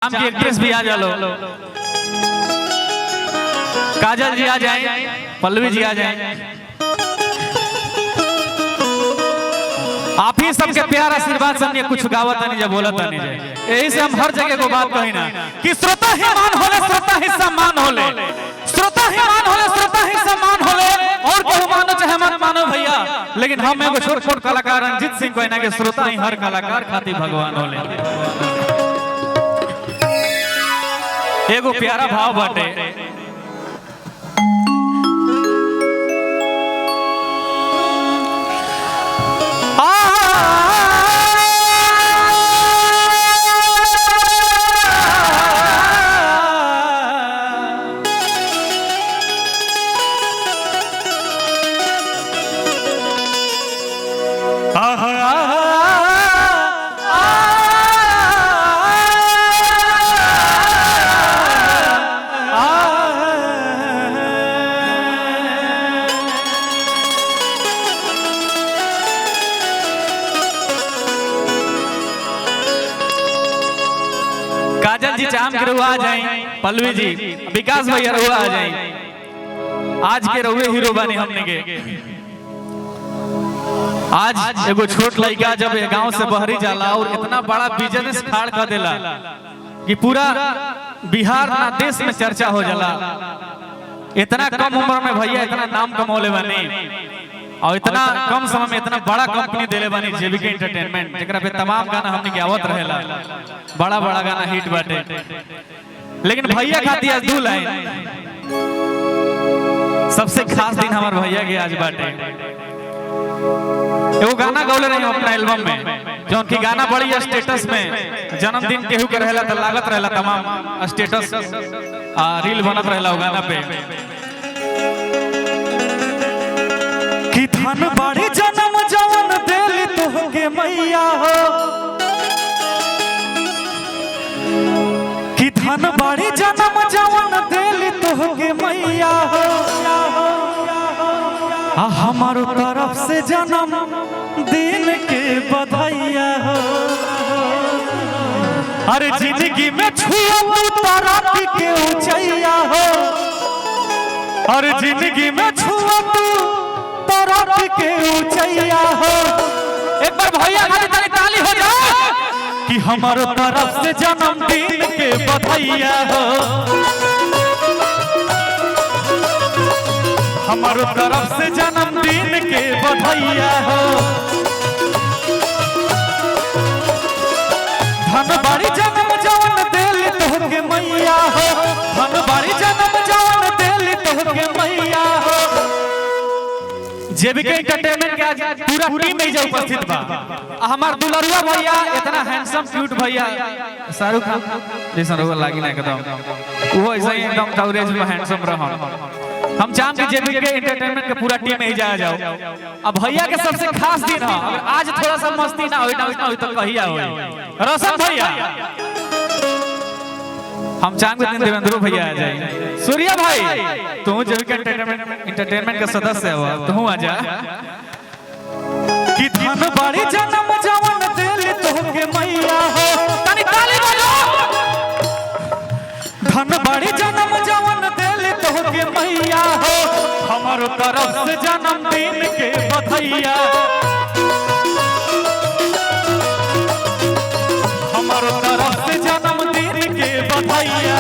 नाम की एक्ट्रेस भी आ जालो, काजल जी आ जाए, पल्लवी जी आ जाए। आप ही सबके प्यार आशीर्वाद से कुछ गावत नहीं जब बोलत नहीं जाए। यही से हम हर जगह को बात कही ना कि श्रोता ही मान होले, श्रोता ही सम्मान होले, श्रोता ही मान होले, श्रोता ही सम्मान होले। और कहू मानो चाहे मन मानो भैया, लेकिन हम एगो छोट छोट कलाकार रंजीत सिंह कहना के श्रोता ही हर कलाकार खातिर भगवान होले। एगो प्यारा भाव बाटे, काजल जी चाम के रहुआ आ जाए, पल्लवी जी, विकास भैया रहुआ आ जाए। आज के रहुए हीरो बने हमने के। आज एगो छोट लड़का जब गांव से बहरी जाला और इतना बड़ा बिजनेस खाड़ कर देला कि पूरा बिहार ना देश में चर्चा हो जाला। इतना कम उम्र में भैया इतना नाम कमौले बने और इतना कम समय में इतना बड़ा कंपनी देले बानी जेबीके एंटरटेनमेंट, जेकरा पे तमाम गाना हमने के आवत रहेला, बड़ा बड़ा गाना हिट बाटे। लेकिन भैया खातिर आज 2 लाइन सबसे खास दिन हमार भैया के आज बाटे। एगो गाना गौले रही अपना एल्बम में, जो उनकी गाना बड़ी स्टेटस में जन्मदिन केहू के रहेला तो लागत रहेला, तमाम स्टेटस रील बनत रहेला गाना पे कि धन बाड़ी जन्म जवन देली तोहके मैया हो, कि धन बाड़ी जन्म जवन देली तोहके मैया हो। हमारो तरफ से जन्म दिन के बधाइया हो। अरे जिंदगी में छुआ तरक्की के ऊंचाइया हो, अरे जिंदगी में छुआ तरक्की के ऊंचाइया हो। एक बार भैया खाली ताली हो जाए कि हमारो तरफ से जन्मदिन के बधाइया हो, हमारो तरफ से जन्मदिन के बधाइया हो। धन बाड़ी जन्म जवन देली तोहके मैया हो, धन बाड़ी जन्म जवन देली तोहके मैया हो। जेबीके एंटरटेनमेंट के आज पूरा टीम में उपस्थित बा। हमार दुलरुआ भैया इतना हैंडसम क्यूट भैया, शाहरुख खान जैसा रहुआ लागी ना एकदम, वो ऐसा ही एकदम कवरेज में हैंडसम रहा। हम चाहम कि जेबीके एंटरटेनमेंट के पूरा टीम में जा जाओ। अब भैया के सबसे खास दिन है, अगर आज थोड़ा सा मस्ती ना हो तो कहिया हो। रोशन भैया, हम चाहम कि देवेंद्र भैया आ जाए। सूर्या भाई, तू जेबीके एंटरटेनमेंट के सदस्य हो, तू आ जा। कि धन बाड़ी जन्म जवन देली तोहके मैया हो, तनी ताली बजाओ। धन बाड़ी जन्म जवन देली तोहके मैया हो, हमारो तरफ से जन्मदिन के बधाइया, हमारो तरफ से जन्मदिन के बधाइया।